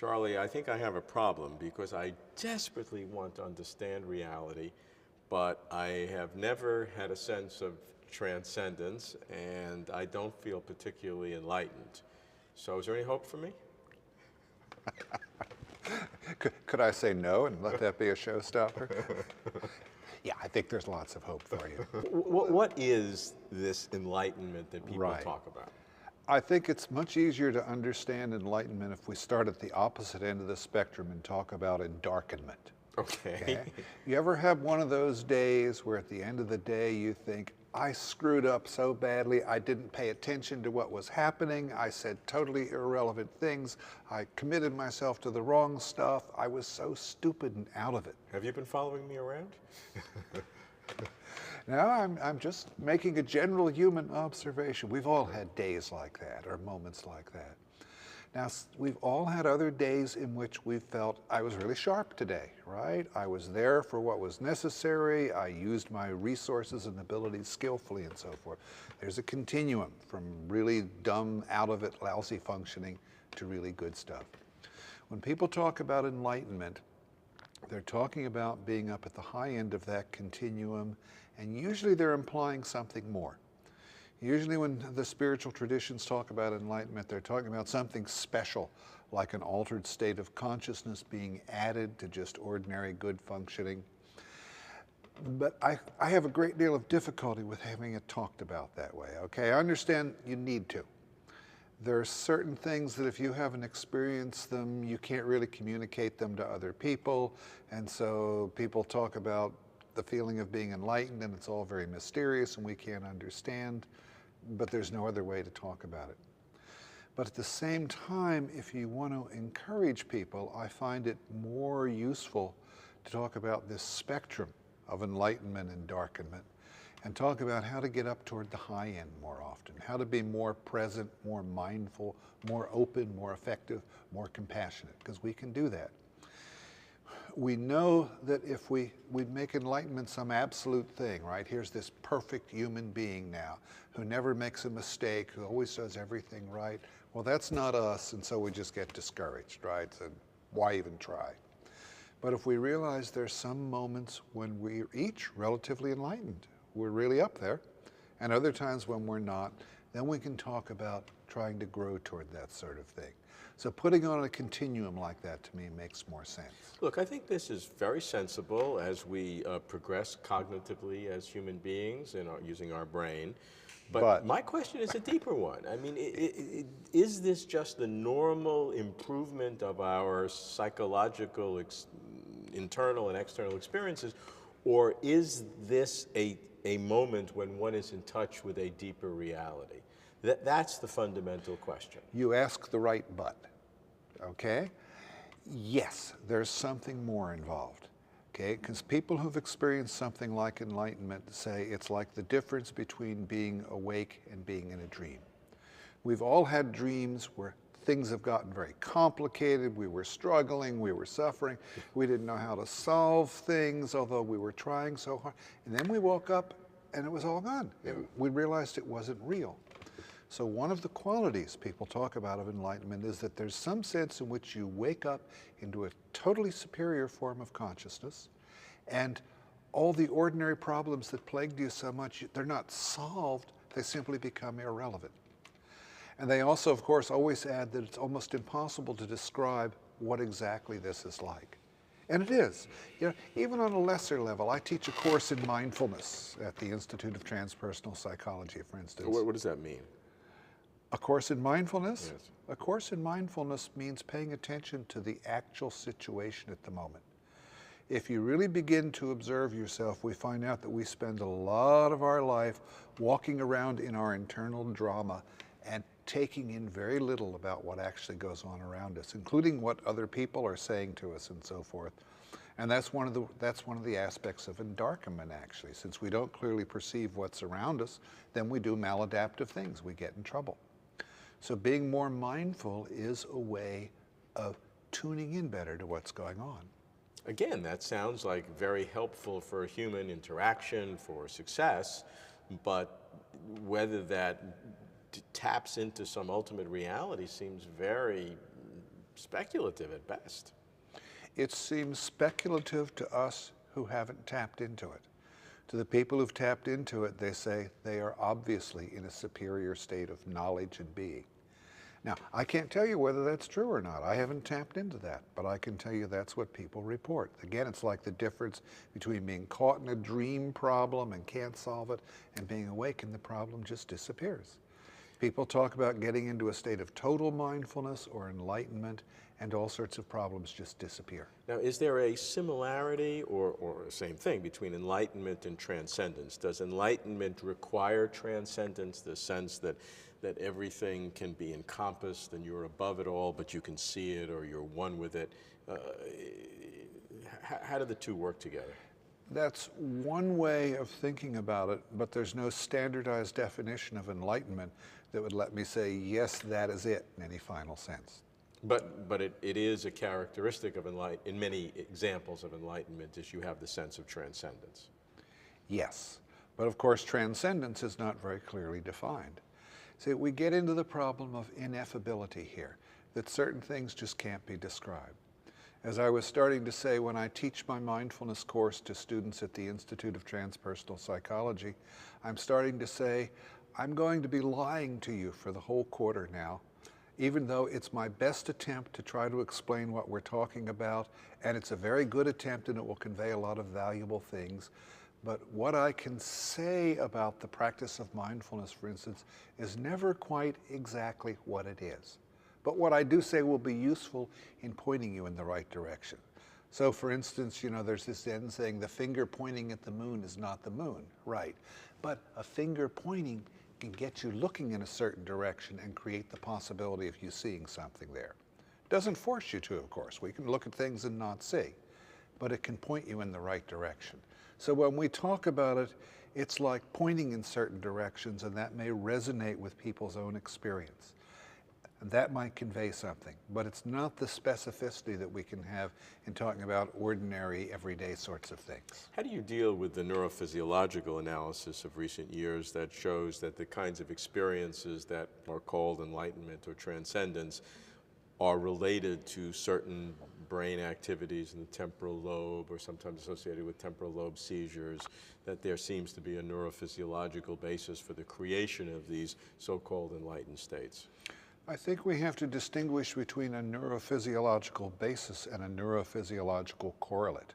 Charlie, I think I have a problem because I desperately want to understand reality, but I have never had a sense of transcendence and I don't feel particularly enlightened. So is there any hope for me? Could I say no and let that be a showstopper? Yeah, I think there's lots of hope for you. What is this enlightenment that people Right. talk about? I think it's much easier to understand enlightenment if we start at the opposite end of the spectrum and talk about endarkenment. Okay. Okay? You ever have one of those days where at the end of the day you think, I screwed up so badly, I didn't pay attention to what was happening, I said totally irrelevant things, I committed myself to the wrong stuff, I was so stupid and out of it. Have you been following me around? Now I'm just making a general human observation. We've all had days like that or moments like that. Now, we've all had other days in which we felt I was really sharp today, right? I was there for what was necessary. I used my resources and abilities skillfully and so forth. There's a continuum from really dumb, out of it, lousy functioning to really good stuff. When people talk about enlightenment, they're talking about being up at the high end of that continuum, and usually they're implying something more. Usually when the spiritual traditions talk about enlightenment, they're talking about something special, like an altered state of consciousness being added to just ordinary good functioning. But I have a great deal of difficulty with having it talked about that way, okay? I understand you need to. There are certain things that if you haven't experienced them, you can't really communicate them to other people, and so people talk about the feeling of being enlightened, and it's all very mysterious and we can't understand, but there's no other way to talk about it. But at the same time, if you want to encourage people, I find it more useful to talk about this spectrum of enlightenment and darkenment, and talk about how to get up toward the high end more often, how to be more present, more mindful, more open, more effective, more compassionate, because we can do that. We know that if we make enlightenment some absolute thing, right? Here's this perfect human being now who never makes a mistake, who always does everything right. Well, that's not us, and so we just get discouraged, right? So why even try? But if we realize there's some moments when we're each relatively enlightened, we're really up there, and other times when we're not, then we can talk about trying to grow toward that sort of thing. So putting on a continuum like that to me makes more sense. Look, I think this is very sensible as we progress cognitively as human beings and using our brain. But my question is a deeper one. I mean, is this just the normal improvement of our psychological internal and external experiences, or is this a moment when one is in touch with a deeper reality? That's the fundamental question. You ask the right but, okay? Yes, there's something more involved, okay? Because people who've experienced something like enlightenment say it's like the difference between being awake and being in a dream. We've all had dreams where things have gotten very complicated, we were struggling, we were suffering, we didn't know how to solve things, although we were trying so hard. And then we woke up and it was all gone. We realized it wasn't real. So one of the qualities people talk about of enlightenment is that there's some sense in which you wake up into a totally superior form of consciousness, and all the ordinary problems that plagued you so much, they're not solved, they simply become irrelevant. And they also, of course, always add that it's almost impossible to describe what exactly this is like. And it is. You know, even on a lesser level, I teach a course in mindfulness at the Institute of Transpersonal Psychology, for instance. What does that mean? A course in mindfulness? Yes. A course in mindfulness means paying attention to the actual situation at the moment. If you really begin to observe yourself, we find out that we spend a lot of our life walking around in our internal drama and taking in very little about what actually goes on around us, including what other people are saying to us and so forth. And that's one of the aspects of endarkenment, actually. Since we don't clearly perceive what's around us, then we do maladaptive things. We get in trouble. So being more mindful is a way of tuning in better to what's going on. Again, that sounds like very helpful for human interaction, for success, but whether that taps into some ultimate reality seems very speculative at best. It seems speculative to us who haven't tapped into it. To the people who've tapped into it, they say they are obviously in a superior state of knowledge and being. Now, I can't tell you whether that's true or not. I haven't tapped into that, but I can tell you that's what people report. Again, it's like the difference between being caught in a dream problem and can't solve it, and being awake and the problem just disappears. People talk about getting into a state of total mindfulness or enlightenment, and all sorts of problems just disappear. Now, is there a similarity or same thing between enlightenment and transcendence? Does enlightenment require transcendence, the sense that everything can be encompassed and you're above it all, but you can see it or you're one with it? How do the two work together? That's one way of thinking about it, but there's no standardized definition of enlightenment that would let me say, yes, that is it, in any final sense. But it is a characteristic of in many examples of enlightenment is you have the sense of transcendence. Yes, but of course transcendence is not very clearly defined. See, we get into the problem of ineffability here, that certain things just can't be described. As I was starting to say, when I teach my mindfulness course to students at the Institute of Transpersonal Psychology, I'm starting to say, I'm going to be lying to you for the whole quarter now, even though it's my best attempt to try to explain what we're talking about, and it's a very good attempt and it will convey a lot of valuable things. But what I can say about the practice of mindfulness, for instance, is never quite exactly what it is. But what I do say will be useful in pointing you in the right direction. So for instance, there's this Zen saying, the finger pointing at the moon is not the moon, right? But a finger pointing can get you looking in a certain direction and create the possibility of you seeing something there. Doesn't force you to, of course. We can look at things and not see, but it can point you in the right direction. So when we talk about it, it's like pointing in certain directions, and that may resonate with people's own experience. And that might convey something, but it's not the specificity that we can have in talking about ordinary, everyday sorts of things. How do you deal with the neurophysiological analysis of recent years that shows that the kinds of experiences that are called enlightenment or transcendence are related to certain brain activities in the temporal lobe, or sometimes associated with temporal lobe seizures, that there seems to be a neurophysiological basis for the creation of these so-called enlightened states? I think we have to distinguish between a neurophysiological basis and a neurophysiological correlate.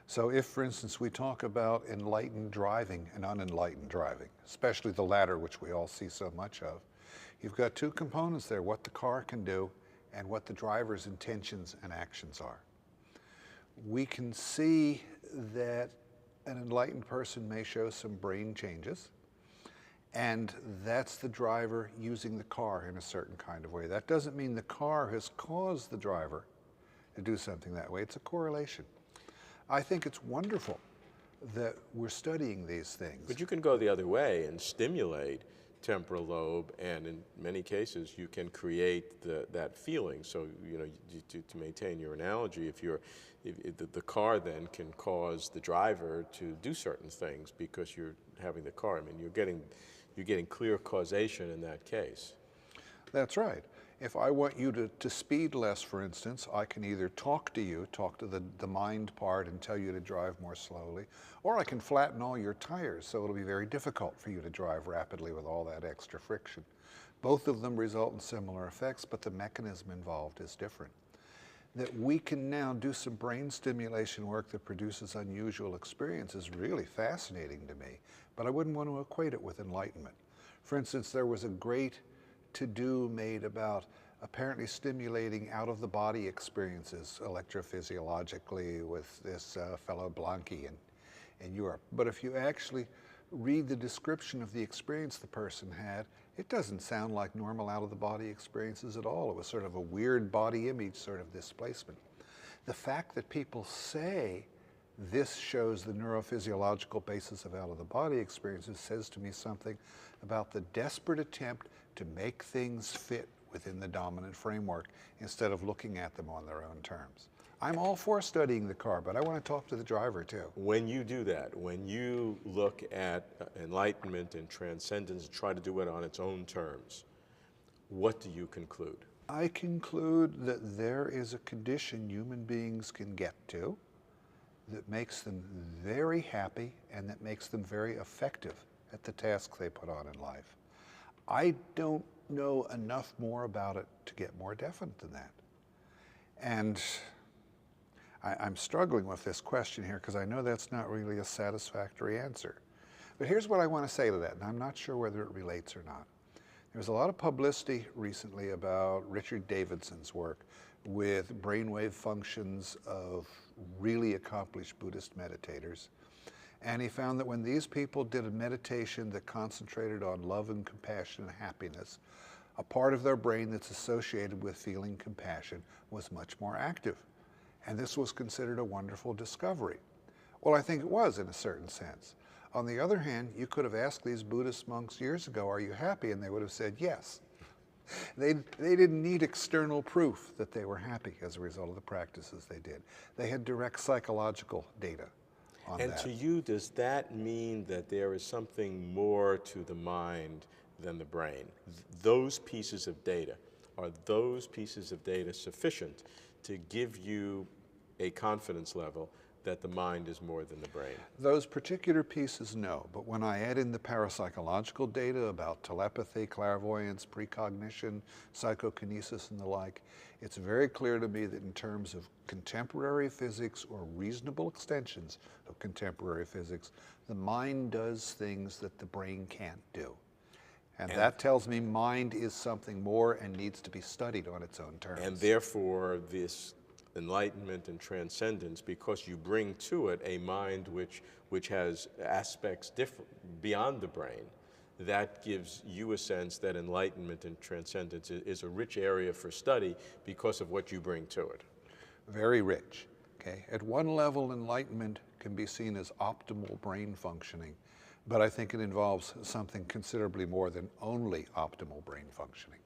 So if, for instance, we talk about enlightened driving and unenlightened driving, especially the latter, which we all see so much of, you've got two components there, what the car can do and what the driver's intentions and actions are. We can see that an enlightened person may show some brain changes, and that's the driver using the car in a certain kind of way. That doesn't mean the car has caused the driver to do something that way. It's a correlation. I think it's wonderful that we're studying these things. But you can go the other way and stimulate temporal lobe, and in many cases you can create that feeling. So to maintain your analogy, if the car then can cause the driver to do certain things because you're having the car. I mean, you're getting clear causation in that case. That's right. If I want you to speed less, for instance, I can either talk to the mind part and tell you to drive more slowly, or I can flatten all your tires so it'll be very difficult for you to drive rapidly with all that extra friction. Both of them result in similar effects, but the mechanism involved is different. That we can now do some brain stimulation work that produces unusual experiences is really fascinating to me, but I wouldn't want to equate it with enlightenment. For instance, there was a great to-do made about apparently stimulating out-of-the-body experiences electrophysiologically with this fellow Blanky in Europe. But if you actually read the description of the experience the person had, it doesn't sound like normal out-of-the-body experiences at all. It was sort of a weird body image sort of displacement. The fact that people say this shows the neurophysiological basis of out-of-the-body experiences says to me something about the desperate attempt to make things fit within the dominant framework instead of looking at them on their own terms. I'm all for studying the car, but I want to talk to the driver too. When you do that, when you look at enlightenment and transcendence and try to do it on its own terms, what do you conclude? I conclude that there is a condition human beings can get to that makes them very happy and that makes them very effective at the tasks they put on in life. I don't know enough more about it to get more definite than that. And I'm struggling with this question here because I know that's not really a satisfactory answer. But here's what I want to say to that, and I'm not sure whether it relates or not. There's a lot of publicity recently about Richard Davidson's work with brainwave functions of really accomplished Buddhist meditators. And he found that when these people did a meditation that concentrated on love and compassion and happiness, a part of their brain that's associated with feeling compassion was much more active. And this was considered a wonderful discovery. Well, I think it was in a certain sense. On the other hand, you could have asked these Buddhist monks years ago, are you happy? And they would have said yes. They didn't need external proof that they were happy as a result of the practices they did. They had direct psychological data on that. And to you, does that mean that there is something more to the mind than the brain? Those pieces of data, are those pieces of data sufficient to give you a confidence level that the mind is more than the brain? Those particular pieces, no. But when I add in the parapsychological data about telepathy, clairvoyance, precognition, psychokinesis, and the like, it's very clear to me that in terms of contemporary physics or reasonable extensions of contemporary physics, the mind does things that the brain can't do. And that tells me mind is something more and needs to be studied on its own terms. And therefore, this enlightenment and transcendence, because you bring to it a mind which has aspects different beyond the brain, that gives you a sense that enlightenment and transcendence is a rich area for study because of what you bring to it. Very rich. Okay? At one level, enlightenment can be seen as optimal brain functioning, but I think it involves something considerably more than only optimal brain functioning.